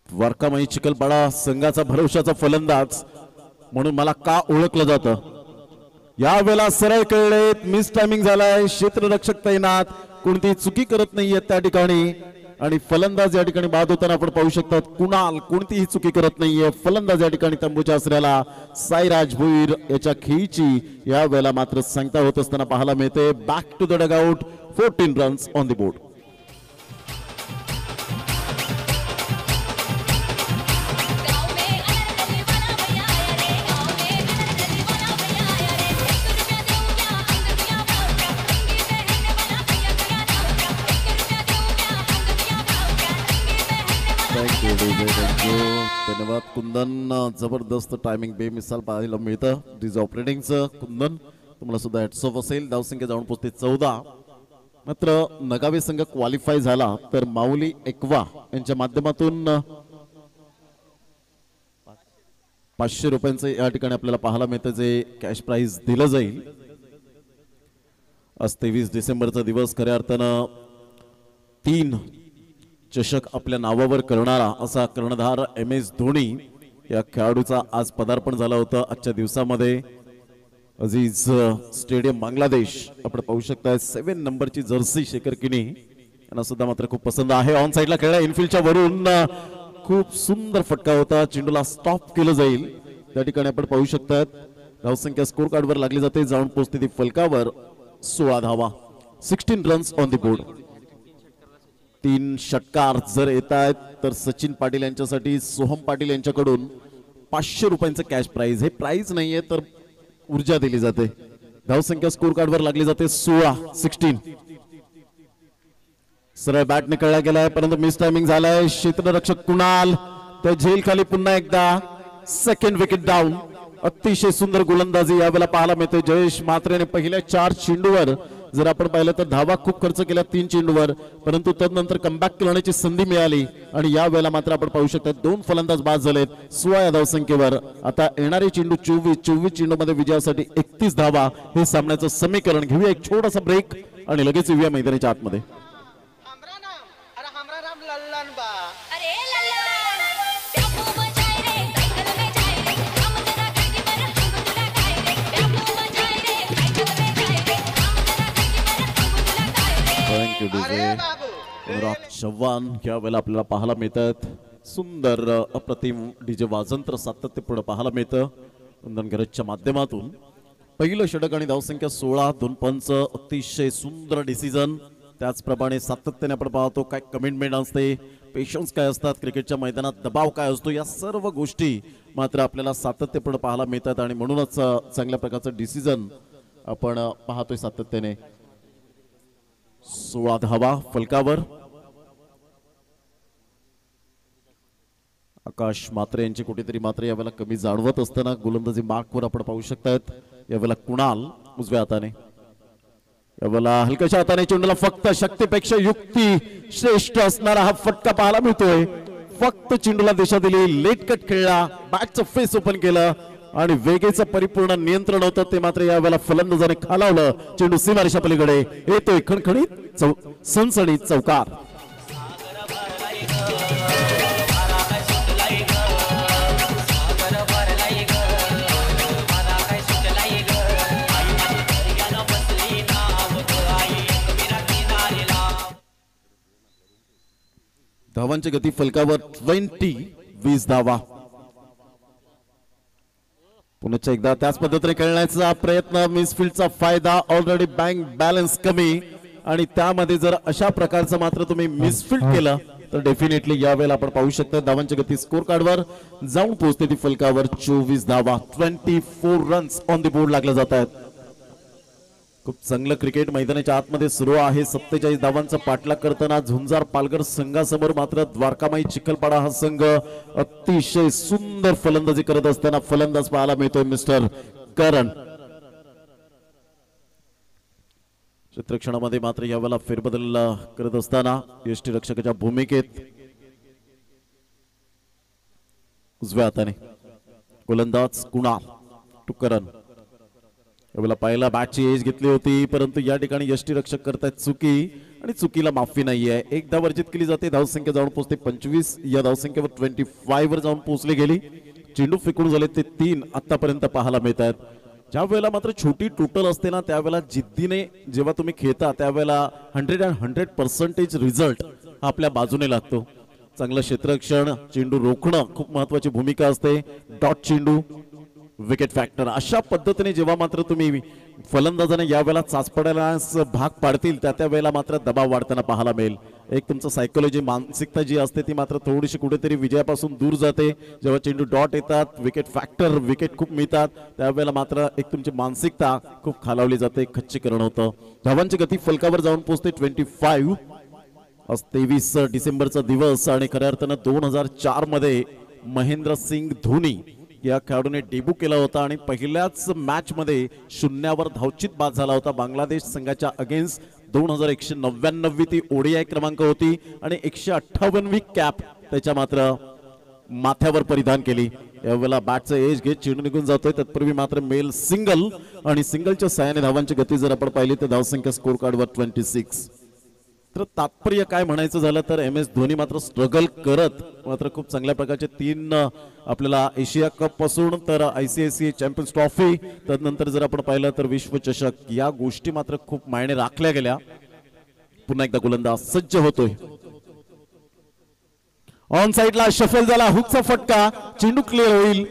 Dwarkamai Chikhalpada संघाचा भरवशाचा फलंदाज म्हणून मला का ओळखलं जातं. यावेळेला सरळ खेळलेत, मिस टायमिंग झालाय, क्षेत्ररक्षक तैनात, कोणतीही चुकी करत नाहीये त्या ठिकाणी आणि फलंदाज या ठिकाणी बाद होताना आपण पाहू शकतात. कुणाल कोणतीही चुकी करत नाहीये. फलंदाज या ठिकाणी तंबूच्या आसऱ्याला. साईराज भोईर याच्या खेळीची या वेळेला मात्र सांगता होत असताना पाहायला मिळते. Back to the dugout. 14 runs on the board. धन्यवाद कुंदन. जबरदस्त टायमिंग बेमिसाल पाहायला मिळतं डीजे ऑपरेटिंगचं. कुंदन तुम्हाला सुद्धा हॅट्स ऑफ असेल. धावसंख्या जाऊन पोहोचते 14. मात्र नगावे संघ क्वालिफाय झाला तर माऊली एकवा यांच्या माध्यमातून 500 रुपयांचं या ठिकाणी आपल्याला पाहायला मिळतं जे कॅश प्राइज दिलं जाईल. आज 23 डिसेंबरचा दिवस. खऱ्या अर्थानं 3 चषक आपल्या नावावर करणारा असा कर्णधार MS धोनी या खेळाडूचा आज पदार्पण झालं होतं. आजच्या दिवसामध्ये अजीज स्टेडियम बांगलादेश आपण पाहू शकता 7 नंबरची जर्सी शेखर किनी यांना सुद्धा मात्र खूप पसंत आहे. ऑन साइडला खेळला इनफिल्डच्या वरून खूप सुंदर फटका होता. चेंडूला स्टॉप केलं जाईल त्या ठिकाणी आपण पाहू शकतात. धावसंख्या स्कोर कार्डवर लागली जाते. जाऊन पोहोचते ती फलकावर 16 धावा. 16 रन्स ऑन द बोर्ड. 3 षटकार जर येत आहेत तर सचिन पाटील यांच्यासाठी सोहम पाटील यांच्याकडून 500 रुपयांचं कॅश प्राइज. हे प्राइज नाहीये तर ऊर्जा दिली जाते. धावसंख्या स्कोर कार्डवर लागली जाते 16. सरळ बॅट निकळला गेलाय परंतु मिस टायमिंग झालाय. क्षेत्ररक्षक कुणाल त्या झेल खाली पुन्हा एकदा. Second wicket down. अतिशय सुंदर गोलंदाजी यावेळेला पाहायला मिळते जयेश म्हात्रेने. पहिल्या 4 चेंडूवर जर आपण पाहिलं तर धावा खूप खर्च केल्या 3 चेंडूवर परंतु तदनंतर कमबॅक करण्याची संधी मिळाली आणि या वेळेला मात्र आपण पाहू शकता 2 फलंदाज बाद झालेत 16 या धावसंख्येवर. आता येणारे चेंडू 24 चेंडूमध्ये विजयासाठी 31 धावा हे सामन्याचं समीकरण. घेऊया एक छोटासा ब्रेक आणि लगेच येऊया मैदानाच्या आतमध्ये. Thank you DJ. अनुराग चव्हाण या वेळेला आपल्याला पाहायला मिळतात. सुंदर अप्रतिम डीजे वाजंत्र सातत्यपूर्ण पाहायला मिळतं कुंदन गरजच्या माध्यमातून. पहिलं षटक आणि धावसंख्या 16. 2 पंच. अतिशय सुंदर डिसिजन. त्याचप्रमाणे सातत्याने आपण पाहतो काय कमिटमेंट असते, पेशन्स काय असतात, क्रिकेटच्या मैदानात दबाव काय असतो, या सर्व गोष्टी मात्र आपल्याला सातत्यपूर्ण पाहायला मिळतात आणि म्हणूनच चांगल्या प्रकारचं डिसिजन आपण पाहतोय सातत्याने. 16 धावा फलकावर. आकाश मात्रे यांची कुठेतरी मात्र यावेळेला कमी जाणवत असताना गोलंदाजी मार्कवर आपण पाहू शकतात. यावेळेला कुणाल उजव्या हाताने. यावेळेला हलक्याच्या हाताने चेंडूला फक्त शक्तीपेक्षा युक्ती श्रेष्ठ असणारा हा फटका पाहायला मिळतोय. फक्त चेंडूला दिशा दिली, लेट कट खेळला, बॅटचं फेस ओपन केलं आणि वेगेचं परिपूर्ण नियंत्रण होतं ते मात्र यावेळेला फलंदाजाने खालावलं. चेंडू सीमारेषा पलीकडे येतोय खणखणीत सनसणीत चौकार. धावांची गती फलकावर 20 धावा. पुन्हा एकदा त्याच पद्धतीने खेळण्याचा प्रयत्न. मिसफिल्डचा फायदा. ऑलरेडी बँक बॅलन्स कमी आणि त्यामध्ये जर अशा प्रकारचं मात्र तुम्ही मिसफिल्ड केलं तर डेफिनेटली यावेळेला आपण पाहू शकता धावांची गती स्कोर कार्डवर जाऊन पोहोचते ती फलकावर 24 धावा. 24 रन्स ऑन द बोर्ड लागले जात आहेत. खूप चांगलं क्रिकेट मैदानाच्या आतमध्ये सुरू आहे. 47 धावांचा पाठलाग करताना झुंजार पालघर संघासमोर मात्र द्वारकामाई चिखलपाडा हा संघ अतिशय सुंदर फलंदाजी करत असताना फलंदाज पाहायला मिळतोय मिस्टर करण. चित्रक्षणामध्ये मात्र यावेळेला फेरबदल करत असताना यष्टीरक्षकाच्या भूमिकेत उजव्या हाताने गोलंदाज कुणाल टू करण. यावेळेला पहिला बॅटची एज घेतली होती परंतु या ठिकाणी यष्टीरक्षक करतायत चुकी आणि चुकीला माफी नाहीये. एक धाव वर्जित केली जाते. धावसंख्या जाऊन पोहोचते 25. या धावसंख्येवर 25 वर जाऊन पोहोचली गेली. चेंडू फेकून झाले ते 3 आतापर्यंत पाहायला मिळतात. ज्या वेळेला मात्र छोटी टोटल असते ना त्यावेळेला जिद्दीने जेव्हा तुम्ही खेळता त्यावेळेला 100% रिझल्ट हा आपल्या बाजूने लागतो. चांगलं क्षेत्ररक्षण, चेंडू रोखणं खूप महत्वाची भूमिका असते. डॉट चेंडू, विकेट फॅक्टर अशा पद्धतीने जेव्हा मात्र तुम्ही फलंदाजाने यावेळेला चाचपडायला भाग पाडतील त्या वेळेला मात्र दबाव वाढताना पाहायला मिळेल. एक तुमचं सायकोलॉजी मानसिकता जी असते ती मात्र थोडीशी कुठेतरी विजयापासून दूर जाते. जेव्हा चेंडू डॉट येतात, विकेट फॅक्टर, विकेट खूप मिळतात त्यावेळेला मात्र एक तुमची मानसिकता खूप खालावली जाते, खच्चीकरण होतं. धावांची गती फलकावर जाऊन पोहोचते 25. आज 23 डिसेंबरचा दिवस आणि खऱ्या अर्थानं 2004 मध्ये महेंद्रसिंग धोनी या खेळाडूने डेब्यू केला होता आणि पहिल्याच मॅच मध्ये 0वर धावचित बाद झाला होता बांगलादेश संघाच्या अगेन्स्ट. 2199 ती ओडीआय क्रमांक होती आणि 158वी कॅप त्याच्या मात्र माथ्यावर परिधान केली. यावेळेला बॅटचं एज घेत चेंडू निघून जातोय. तत्पूर्वी मात्र मेल सिंगल आणि सिंगलच्या सहाय्याने धावांची गती जर आपण पाहिली तर धावसंख्या स्कोर कार्डवर 26. तर तात्पर्य काय म्हणायचं झालं तर MS धोनी मात्र स्ट्रगल करत मात्र खूप चांगल्या प्रकारचे 3 आपल्याला एशिया कप पासून तर ICICI चॅम्पियन्स ट्रॉफी त्यानंतर जर आपण पाहिलं तर विश्वचषक या गोष्टी मात्र खूप मायने राखल्या गेल्या. पुन्हा एकदा गोलंदाज सज्ज होतोय. ऑन साइडला शफल झाला, हुकचा फटका, चेंडू क्लिअर होईल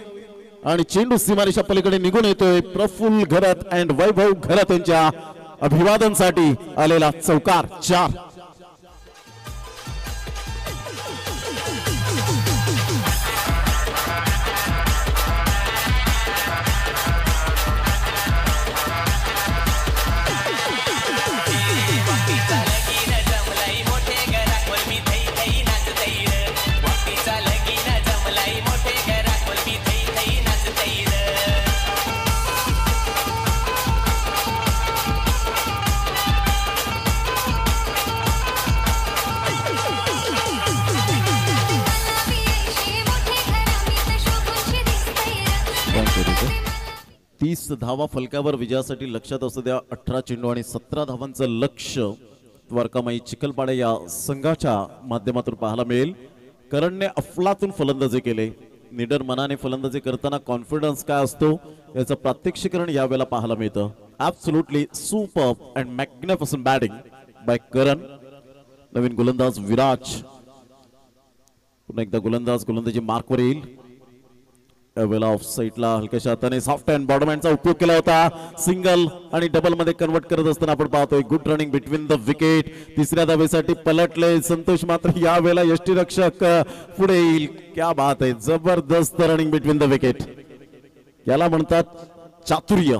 आणि चेंडू सीमारेषा पलीकडे निघून येतोय. प्रफुल्ल घरत अँड वैभव घरत यांच्या अभिवादनसाठी आलेला चौकार 4. तीस धावा फलकावर विजयासाठी लक्षात असू द्या. 18 चेंडू आणि 17 धावांचं लक्ष द्वारकामाई चिखलपाडा या संघाच्या माध्यमातून पाहायला मिळेल. करणने अफलातून फलंदाजी केले. निडर मनाने फलंदाजी करताना कॉन्फिडन्स काय असतो याचं प्रात्यक्षिकरण यावेळेला पाहायला मिळतं. Absolutely super and magnificent batting by Karan. नवीन गोलंदाज विराज पुन्हा एकदा गोलंदाजी मार्कवर येईल. यावेळेला ऑफ साईडला हलक्याशा हाताने सॉफ्ट अँड बॉटम हँडचा उपयोग केला होता. सिंगल आणि डबल मध्ये कन्वर्ट करत असताना आपण पाहतोय good running between the wicket. तिसऱ्या धावेसाठी पलटले संतोष मात्र यावेळेला यष्टीरक्षक पुढे येईल. क्या बात आहे, जबरदस्त रनिंग बिटवीन द विकेट. याला म्हणतात चातुर्य.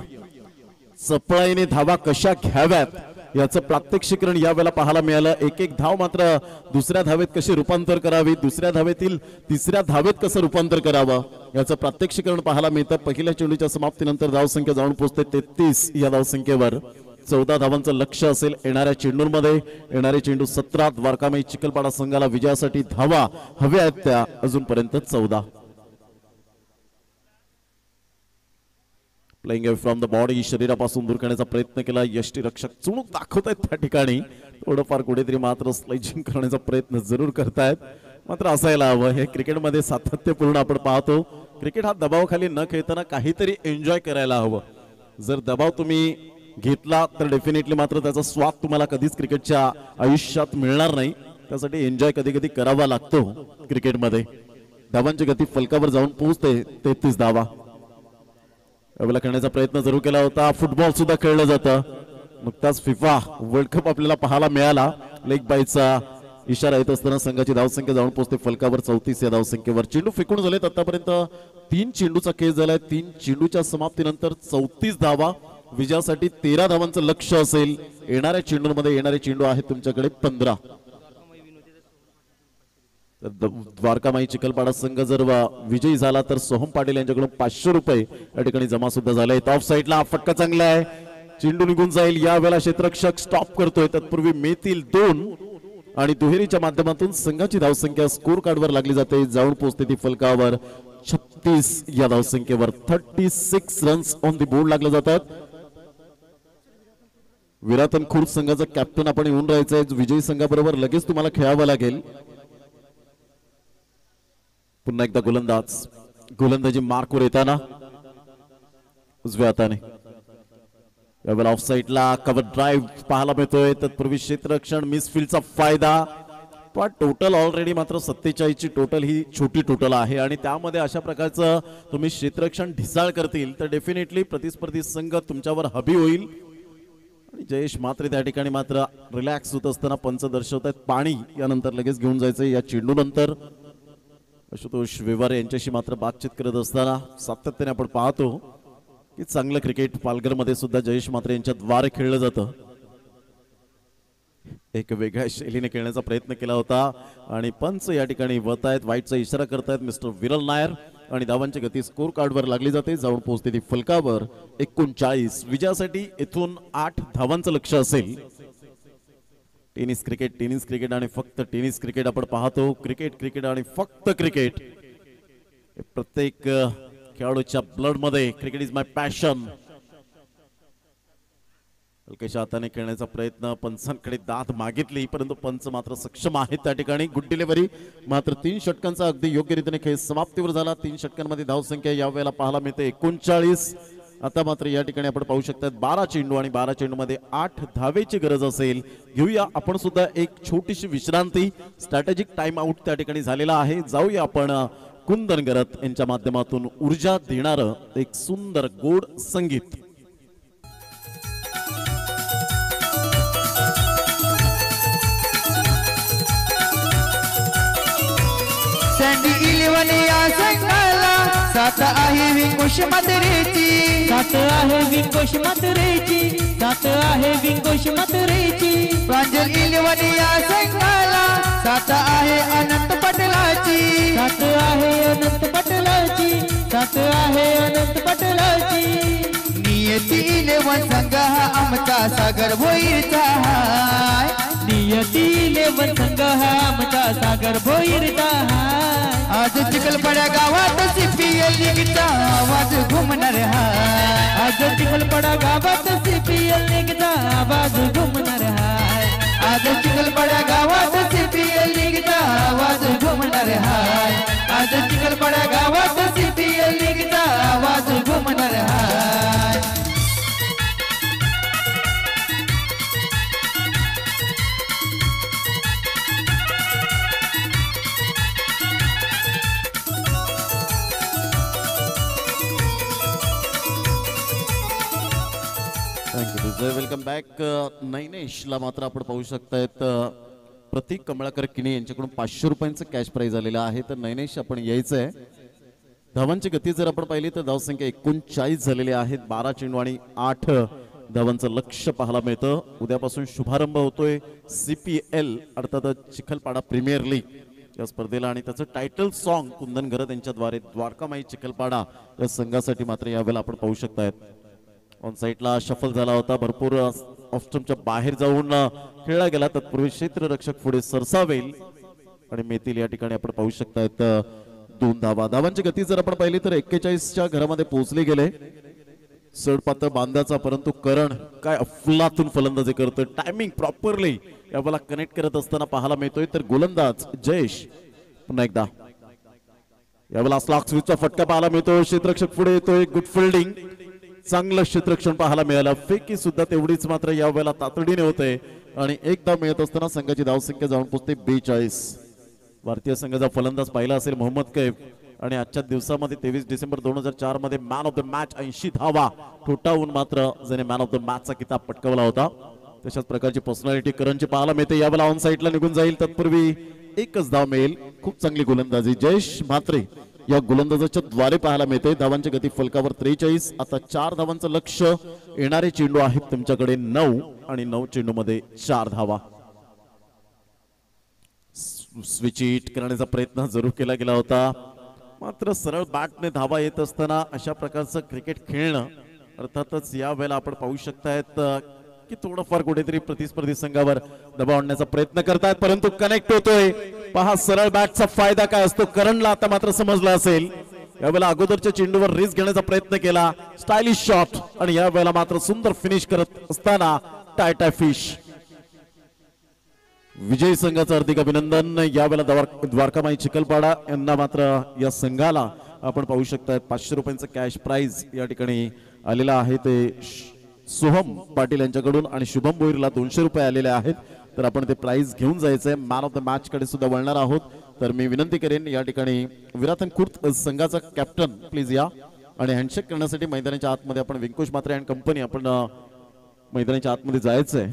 चपळाईने धावा कशा घ्याव्यात याचं प्रात्यक्षिकरण यावेळेला पाहायला मिळालं. एक धाव मात्र दुसऱ्या धावेत कशी रूपांतर करावी, दुसऱ्या धावेतील तिसऱ्या धावेत कसं रूपांतर करावं याचं प्रात्यक्षिकरण पाहायला मिळतं. पहिल्या चेंडूच्या समाप्तीनंतर धावसंख्या जाऊन पोहोचते 33 या धावसंख्येवर. 14 धावांचं लक्ष असेल येणाऱ्या चेंडूंमध्ये. येणारे चेंडू 17. द्वारकामाई चिखलपाडा संघाला विजयासाठी धावा हव्या आहेत त्या अजूनपर्यंत 14. प्लेइंग फ्रॉम द बॉडी, शरीरापासून दूर करण्याचा प्रयत्न केला. यष्टीरक्षक चुणूक दाखवत आहेत त्या ठिकाणी. थोडंफार कुठेतरी मात्र स्लेजिंग करण्याचा प्रयत्न जरूर करतायत. मात्र असायला हवं. हे क्रिकेटमध्ये सातत्यपूर्ण आपण पाहतो. क्रिकेट हा दबावाखाली न खेळताना काहीतरी एन्जॉय करायला हवं. जर दबाव तुम्ही घेतला तर डेफिनेटली मात्र त्याचा स्वाद तुम्हाला कधीच क्रिकेटच्या आयुष्यात मिळणार नाही. त्यासाठी एन्जॉय कधी कधी करावा लागतो क्रिकेटमध्ये. धावांची गती फलकावर जाऊन पोहोचते 33 धावा. यावेळेला करण्याचा प्रयत्न जरूर केला होता. फुटबॉल सुद्धा खेळलं जातं. नुकताच फिफा वर्ल्ड कप आपल्याला पाहायला मिळाला. लेग बायचा इशारा येत असताना संघाची धावसंख्या जाऊन पोहोचते फलकावर 34 या धावसंख्येवर. चेंडू फेकून झालेत आतापर्यंत 3 चेंडूचा केस झालाय. 3 चेंडूच्या समाप्तीनंतर 34 धावा. विजयासाठी 13 धावांचं लक्ष असेल. येणाऱ्या चेंडूंमध्ये येणारे चेंडू आहेत तुमच्याकडे 15. द्वारकामाई चिखलपाडा संघ जर विजयी झाला तर सोहम पाटील यांच्याकडून 500 रुपये या ठिकाणी जमा सुद्धा झाले. ऑफ साईडला फटका चांगला आहे. चेंडू निघून जाईल. यावेळेला क्षेत्ररक्षक स्टॉप करतोय. तत्पूर्वी मेतील 2 आणि दुहेरीच्या माध्यमातून संघाची धावसंख्या स्कोर कार्डवर लागली जाते. जाऊन पोहोचते ती फलकावर 36 या धावसंख्येवर. 36 रन्स ऑन दी बोर्ड लागले जातात. विराटन खुर्द संघाचा कॅप्टन आपण येऊन राहायचंय. विजयी संघाबरोबर लगेच तुम्हाला खेळावं लागेल. पुन्हा एकदा गोलंदाजी मार्कवर येताना उजव्या हाताने यावेळेला ऑफ साईडला कव्हर ड्राईव्ह पाहायला मिळतोय. तत्पूर्वी क्षेत्ररक्षण मिसफील्डचा फायदा. पण टोटल ऑलरेडी मात्र 47 ची टोटल ही छोटी टोटल आहे आणि त्यामध्ये अशा प्रकारचं तुम्ही क्षेत्ररक्षण ढिसाळ करतील तर डेफिनेटली प्रतिस्पर्धी संघ तुमच्यावर हबी होईल. आणि जयेश मात्र त्या ठिकाणी मात्र रिलॅक्स होत असताना पंच दर्शवत आहेत पाणी. यानंतर लगेच घेऊन जायचं. या चेंडू नंतर आशुतोष व्यवहारे यांच्याशी मात्र बातचीत करत असताना सातत्याने आपण पाहतो की चांगलं क्रिकेट पालघरमध्ये सुद्धा जयेश मात्रे यांच्या द्वारे खेळलं जातं. एक वेगळ्या शैलीने खेळण्याचा प्रयत्न केला होता आणि पंच या ठिकाणी वत आहेत, वाईटचा इशारा करतायत मिस्टर विरल नायर आणि धावांची गती स्कोर कार्डवर लागली जाते. जाऊन पोहोचते ती फलकावर 39. विजयासाठी इथून 8 धावांचं लक्ष असेल. टेनिस क्रिकेट आणि फक्त टेनिस क्रिकेट आपण पाहतो. क्रिकेट आणि फक्त क्रिकेट. प्रत्येक खेळाडूच्या ब्लड मध्ये क्रिकेट इज माय पॅशन. हलक्याच्या हाताने खेळण्याचा प्रयत्न, पंचांकडे दाद मागितली परंतु पंच मात्र सक्षम आहेत त्या ठिकाणी. Good delivery. मात्र 3 षटकांचा अगदी योग्य रीतीने खेळ समाप्तीवर झाला. 3 षटकांमध्ये धावसंख्या यावेळेला पाहायला मिळते 39. आता मात्र या ठिकाणी आपण पाहू शकता 12 चेंडू आणि 12 चेंडू मध्ये 8 धावेची गरज असेल. घेऊया आपण सुद्धा एक छोटीशी विश्रांती. स्ट्रॅटेजिक टाइम आउट त्या ठिकाणी झालेला आहे. जाऊया आपण कुंदन गरत यांच्या माध्यमातून ऊर्जा देणारं एक सुंदर गोड संगीत. सँडी इलेवन या संघाला साथ आहे विंगोश मात्रेची, साथ आहे विंगोश मात्रेची, साथ आहे विंगोश मात्रेची. प्रांजल इलेवन या संघाला साथ आहे अनंत पटलाची, साथ आहे अनंत पटलाची, साथ आहे अनंत पटलाची. नियती इलेवन संघ हा आमचा सागर भोईरचा हाय, नियती इलेवन संघ हा आमचा सागर भोईरचा हाय. आज चिखलपड्या गावात CPL लीगचा आवाज घुमणार हाय, आज चिखलपडा गावात CPL लीगचा आवाज घुमणार हाय. आज चिखलपड्या गावात CPL लीगचा आवाज घुमणार हाय, आज चिखलपड्या गावात CPL लीगचा आवाज घुमणार हाय. Welcome back. नैनेशला मात्र आपण पाहू शकतायत प्रतीक कमळाकर किणे यांच्याकडून 500 रुपयांचं कॅश प्राइज आलेलं आहे. तर नैनेश आपण यायचंय. धावांची गती जर आपण पाहिली तर धावसंख्या 39 झालेली आहेत. 12 चेंडू आणि 8 धावांचं लक्ष पाहायला मिळतं. उद्यापासून शुभारंभ होतोय CPL अर्थात चिखलपाडा प्रीमियर लीग या स्पर्धेला आणि त्याचं टायटल सॉन्ग कुंदन गरत यांच्याद्वारे द्वारकामाई चिखलपाडा या संघासाठी मात्र यावेळेला आपण पाहू शकतायत. ऑन साईडला शफल झाला होता, भरपूर ऑफस्टमच्या बाहेर जाऊन खेळला गेला. तत्पूर्वी क्षेत्ररक्षक पुढे सरसावेल आणि मेतील या ठिकाणी आपण पाहू शकतायत 2 धावा. धावांची गती जर आपण पाहिली तर 41च्या घरामध्ये पोहोचले गेले. सडपातळ बांधाचा परंतु करण काय अफलातून फलंदाजी करतोय. टायमिंग प्रॉपरली यावेळेला कनेक्ट करत असताना पाहायला मिळतोय. तर गोलंदाज जयेश पुन्हा एकदा यावेळेला स्लॉक स्विचचा फटका पाहायला मिळतो. क्षेत्ररक्षक पुढे येतोय. गुड फिल्डिंग, चांगलं क्षेत्ररक्षण पाहायला मिळालं. फेकी सुद्धा तेवढीच मात्र यावेळेला तातडीने होते आणि एकदा मिळत असताना संघाची धावसंख्या जाऊन पोहोचते 42. भारतीय संघाचा फलंदाज पाहिला असेल मोहम्मद कैफ आणि आजच्या दिवसामध्ये 23 डिसेंबर 2004 मध्ये मॅन ऑफ द मॅच 80 धावा ठोठावून मात्र ज्याने मॅन ऑफ द मॅचचा किताब पटकावला होता. तशाच प्रकारची पर्सनॅलिटी करणची पाहायला मिळते. यावेळेला ऑन साईडला निघून जाईल. तत्पूर्वी एकच धाव मिळेल. खूप चांगली गोलंदाजी जयेश म्हात्रे या गोलंदाजाच्या द्वारे पाहायला मिळते. धावांची गती फलकावर 43. आता 4 धावांचं लक्ष. येणारे चेंडू आहेत तुमच्याकडे 9 आणि 9 चेंडू मध्ये 4 धावा. स्विच हिट करण्याचा प्रयत्न जरूर केला गेला होता मात्र सरळ बॅटने धावा येत असताना अशा प्रकारचं क्रिकेट खेळणं अर्थातच या वेळेला आपण पाहू शकतायत की थोडंफार कुठेतरी प्रतिस्पर्धी संघावर दबाव आणण्याचा प्रयत्न करतायत परंतु कनेक्ट होतोय. पहा सरळ बॅटचा फायदा काय असतो. करणला आता मात्र समजला असेल. यावेळेला अगोदरच्या चेंडूवर रिस्क घेण्याचा प्रयत्न केला. स्टायलिश शॉट आणि या वेळेला मात्र सुंदर फिनिश करत असताना टाय फिश. विजयी संघाचं हार्दिक अभिनंदन. यावेळेला द्वारकामाई चिखलपाडा यांना मात्र या संघाला आपण पाहू शकता 500 रुपयांचं कॅश प्राइज या ठिकाणी आलेला आहे. ते सोहम पाटील यांच्याकडून आणि शुभम बोईरला 200 रुपये आलेले आहेत. तर आपण ते प्राइज घेऊन जायचंय. मॅन ऑफ द मॅच कडे सुद्धा वळणार आहोत. तर मी विनंती करेन या ठिकाणी विराथन खुर्द संघाचा कॅप्टन प्लीज या आणि हँडशेक करण्यासाठी मैदानाच्या आतमध्ये आपण व्यंकुश म्हात्रे अँड कंपनी आपण मैदानाच्या आतमध्ये जायचंय.